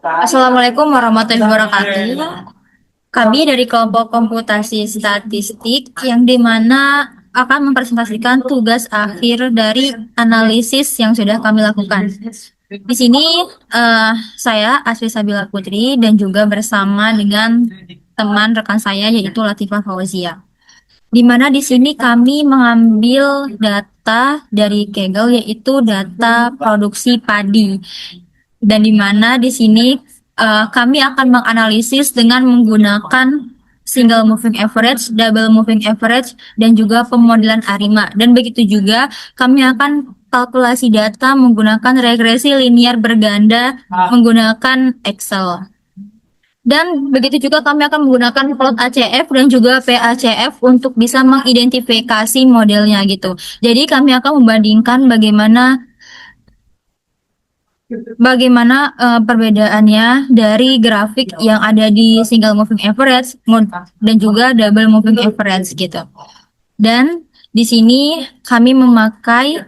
Assalamualaikum warahmatullahi wabarakatuh. Kami dari kelompok komputasi statistik yang dimana akan mempresentasikan tugas akhir dari analisis yang sudah kami lakukan. Di sini saya Asri Sabila Putri dan juga bersama dengan teman rekan saya yaitu Latifah Fauzia. Di mana di sini kami mengambil data dari Kaggle yaitu data produksi padi. Dan di mana di sini kami akan menganalisis dengan menggunakan single moving average, double moving average, dan juga pemodelan ARIMA. Dan begitu juga kami akan kalkulasi data menggunakan regresi linear berganda menggunakan Excel. Dan begitu juga kami akan menggunakan plot ACF dan juga PACF untuk bisa mengidentifikasi modelnya gitu. Jadi kami akan membandingkan bagaimana perbedaannya dari grafik yang ada di single moving average dan juga double moving average gitu. Dan di sini kami memakai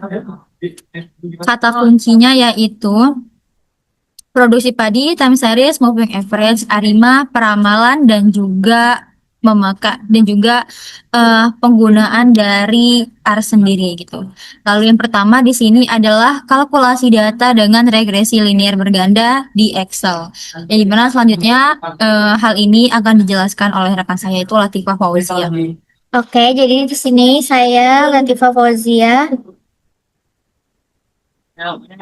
kata kuncinya yaitu produksi padi, time series, moving average, ARIMA, peramalan, dan juga penggunaan dari R sendiri gitu. Lalu yang pertama di sini adalah kalkulasi data dengan regresi linear berganda di Excel. Yang dimana selanjutnya hal ini akan dijelaskan oleh rekan saya itu Latifah Fauzia. Oke, jadi di sini saya Latifah Fauzia.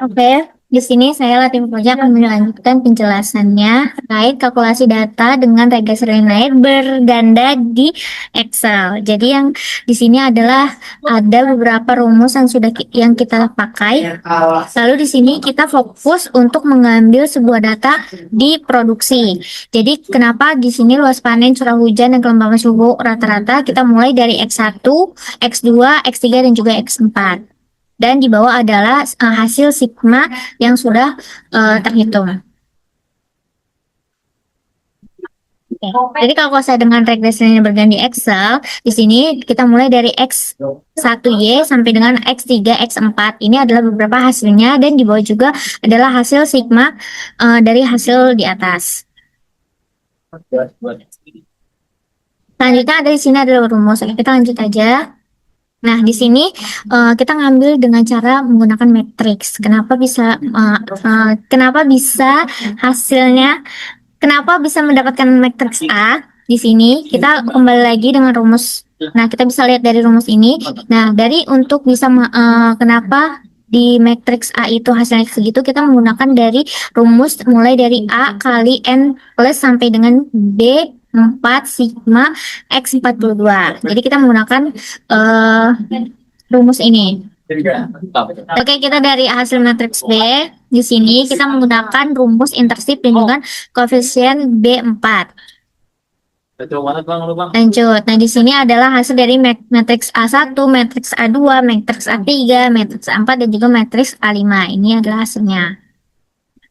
Oke, di sini saya Latifah Fauzia akan melanjutkan penjelasannya terkait kalkulasi data dengan regresi linear berganda di Excel. Jadi yang di sini adalah ada beberapa rumus yang kita pakai. Lalu di sini kita fokus untuk mengambil sebuah data di produksi. Jadi kenapa di sini luas panen, curah hujan, dan kelembapan suhu rata-rata kita mulai dari X1, X2, X3, dan juga X4. Dan di bawah adalah hasil sigma yang sudah terhitung. Oke. Jadi kalau saya dengan regresi linear berganda di Excel, di sini kita mulai dari X1Y sampai dengan X3, X4. Ini adalah beberapa hasilnya dan di bawah juga adalah hasil sigma dari hasil di atas. Selanjutnya ada di sini adalah rumus. Kita lanjut aja. Nah, di sini kita ngambil dengan cara menggunakan matriks. Kenapa bisa hasilnya? Kenapa bisa mendapatkan matriks A? Di sini kita kembali lagi dengan rumus. Nah, kita bisa lihat dari rumus ini. Nah, untuk bisa kenapa di matriks A itu hasilnya segitu, kita menggunakan dari rumus mulai dari A kali N plus sampai dengan B 4 sigma X42. Jadi kita menggunakan rumus ini. Oke, kita dari hasil matriks B. Di sini kita menggunakan rumus intersip dan juga koefisien B4. Lanjut. Nah, di sini adalah hasil dari matriks A1, matriks A2, matriks A3, matriks A4, dan juga matriks A5. Ini adalah hasilnya.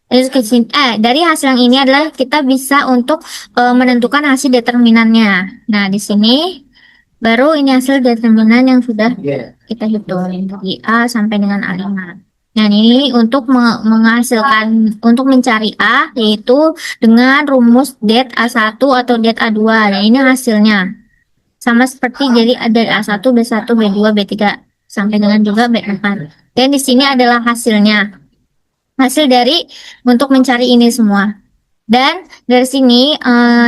Dari hasil yang ini adalah kita bisa untuk menentukan hasil determinannya. Nah, di sini baru ini hasil determinan yang sudah kita hitung dari A sampai dengan A5. Nah, ini untuk untuk mencari A, yaitu dengan rumus det A1 atau det A2. Nah, ini hasilnya. Sama seperti jadi dari A1, B1, B2, B3 sampai dengan juga B4. Dan di sini adalah hasilnya. Hasil dari untuk mencari ini semua. Dan dari sini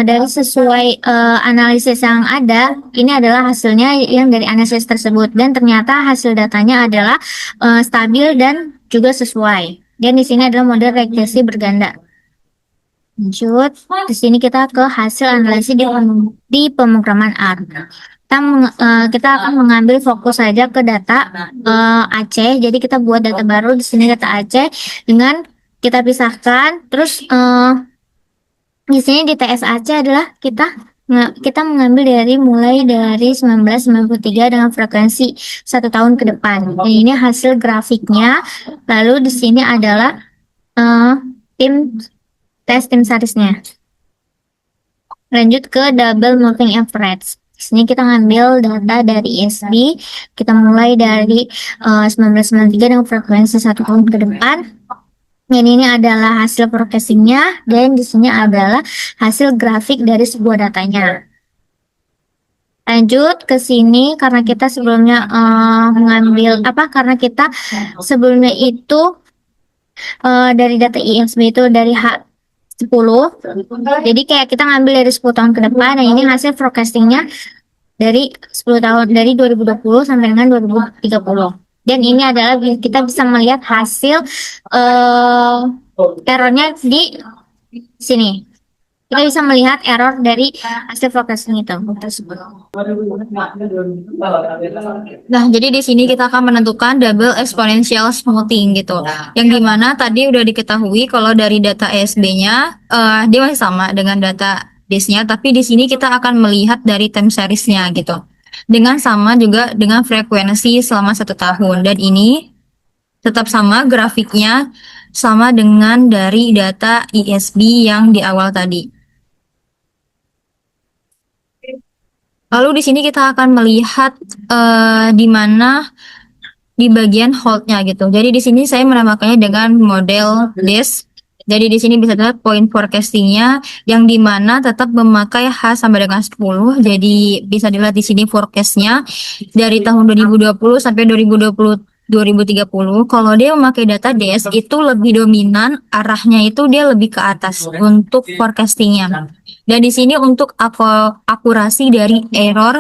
dari sesuai analisis yang ada, ini adalah hasilnya yang dari analisis tersebut, dan ternyata hasil datanya adalah stabil dan juga sesuai. Dan di sini adalah model regresi berganda. Lanjut, di sini kita ke hasil analisis di pemrograman R. Kita akan mengambil fokus saja ke data Aceh. Jadi kita buat data baru di sini, data Aceh, dengan kita pisahkan. Terus di sini di TS Aceh adalah kita mengambil mulai dari 1993 dengan frekuensi 1 tahun ke depan. Dan ini hasil grafiknya. Lalu di sini adalah tim serisnya. Lanjut ke double moving average. Di sini kita ngambil data dari ESB. Kita mulai dari 1993 dengan frekuensi 1 tahun ke depan. Ini adalah hasil forecastingnya dan di sini adalah hasil grafik dari sebuah datanya. Lanjut ke sini karena kita sebelumnya mengambil apa? Karena kita sebelumnya itu dari data ISB itu dari H10. Jadi kayak kita ngambil dari 10 tahun ke depan. Nah, ini hasil forecastingnya dari 10 tahun dari 2020 sampai dengan 2030. Dan ini adalah kita bisa melihat hasil errornya di sini. Kita bisa melihat error dari hasil forecasting itu tersebut. Nah, jadi di sini kita akan menentukan double exponential smoothing gitu. Yang dimana tadi udah diketahui kalau dari data ESB-nya dia masih sama dengan data DIS-nya, tapi di sini kita akan melihat dari time series-nya gitu. Dengan sama juga dengan frekuensi selama 1 tahun. Dan ini tetap sama grafiknya sama dengan dari data ISB yang di awal tadi. Lalu di sini kita akan melihat di mana di bagian holdnya gitu. Jadi di sini saya menamakannya dengan model DIS. Jadi di sini bisa dilihat point forecastingnya yang di mana tetap memakai H sampai dengan 10. Jadi bisa dilihat di sini forecastnya dari tahun 2020 sampai 2030. Kalau dia memakai data DIS itu lebih dominan arahnya itu dia lebih ke atas untuk forecastingnya. Dan di sini untuk akurasi dari error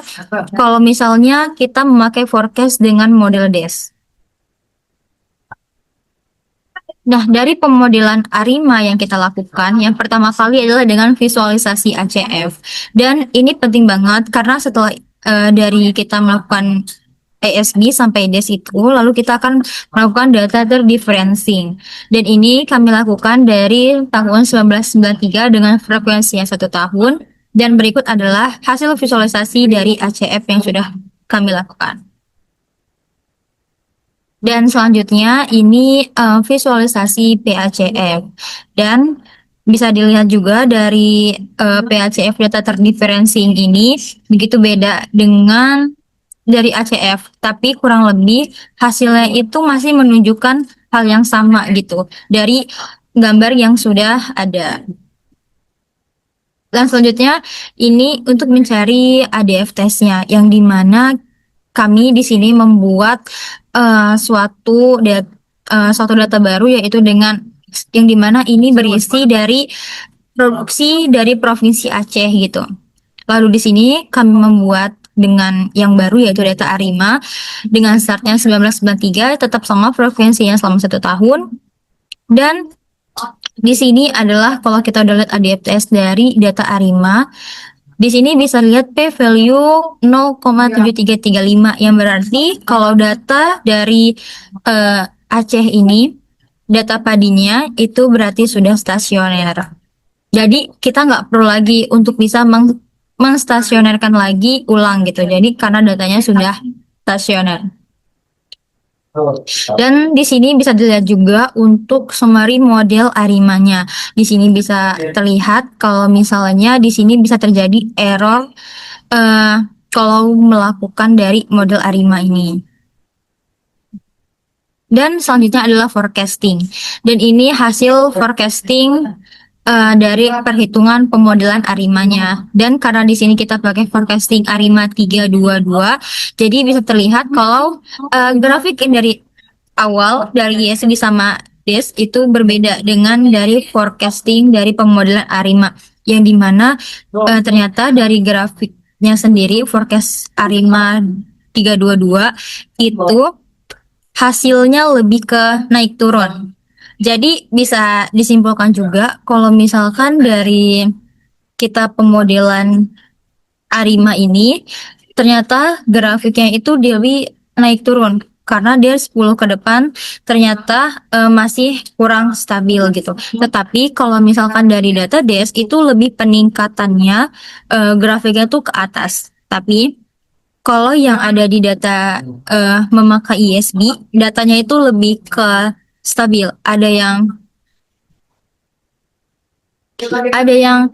kalau misalnya kita memakai forecast dengan model DIS. Nah, dari pemodelan ARIMA yang kita lakukan, yang pertama kali adalah dengan visualisasi ACF. Dan ini penting banget karena setelah dari kita melakukan ESB sampai DIS itu, lalu kita akan melakukan data terdifferencing. Dan ini kami lakukan dari tahun 1993 dengan frekuensinya 1 tahun. Dan berikut adalah hasil visualisasi dari ACF yang sudah kami lakukan. Dan selanjutnya ini visualisasi PACF. Dan bisa dilihat juga dari PACF data terdifferencing ini begitu beda dengan dari ACF, tapi kurang lebih hasilnya itu masih menunjukkan hal yang sama gitu dari gambar yang sudah ada. Dan selanjutnya ini untuk mencari ADF testnya, yang dimana kami di sini membuat suatu data baru, yaitu dengan yang dimana ini berisi dari produksi dari Provinsi Aceh gitu. Lalu di sini kami membuat dengan yang baru yaitu data ARIMA dengan startnya 1993 tetap sama frekuensinya selama 1 tahun. Dan di sini adalah kalau kita udah lihat ADF-TS dari data ARIMA, di sini bisa lihat p-value 0,7335 yang berarti kalau data dari Aceh ini data padinya itu berarti sudah stasioner. Jadi kita nggak perlu lagi untuk bisa menstasionerkan lagi ulang gitu. Jadi karena datanya sudah stasioner. Dan di sini bisa dilihat juga untuk summary model ARIMA-nya. Di sini bisa terlihat kalau misalnya di sini bisa terjadi error kalau melakukan dari model ARIMA ini. Dan selanjutnya adalah forecasting. Dan ini hasil forecasting dari perhitungan pemodelan ARIMA-nya. Dan karena di sini kita pakai forecasting ARIMA 322, jadi bisa terlihat kalau grafik dari awal dari ISB sama DIS itu berbeda dengan dari forecasting dari pemodelan ARIMA, yang dimana ternyata dari grafiknya sendiri forecast ARIMA 322 itu hasilnya lebih ke naik turun. Jadi bisa disimpulkan juga kalau misalkan dari kita pemodelan ARIMA ini ternyata grafiknya itu dia lebih naik turun karena dia 10 ke depan ternyata masih kurang stabil gitu. Tetapi kalau misalkan dari data DIS itu lebih peningkatannya grafiknya tuh ke atas. Tapi kalau yang ada di data memakai ISB, datanya itu lebih ke stabil. Ada yang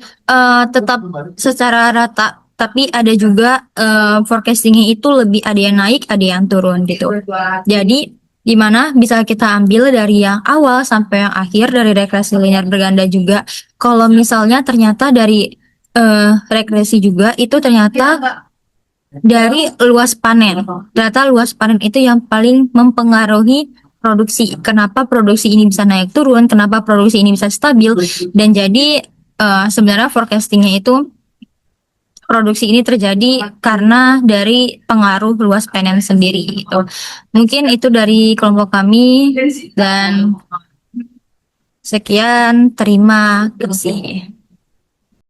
tetap secara rata, tapi ada juga forecastingnya itu lebih ada yang naik, ada yang turun gitu. Jadi Dimana bisa kita ambil dari yang awal sampai yang akhir dari regresi linear berganda juga. Kalau misalnya ternyata dari regresi juga itu ternyata dari luas panen. Ternyata luas panen itu yang paling mempengaruhi produksi. Kenapa produksi ini bisa naik turun, kenapa produksi ini bisa stabil, dan jadi sebenarnya forecastingnya itu produksi ini terjadi karena dari pengaruh luas panen sendiri gitu. Mungkin itu dari kelompok kami dan sekian, terima kasih.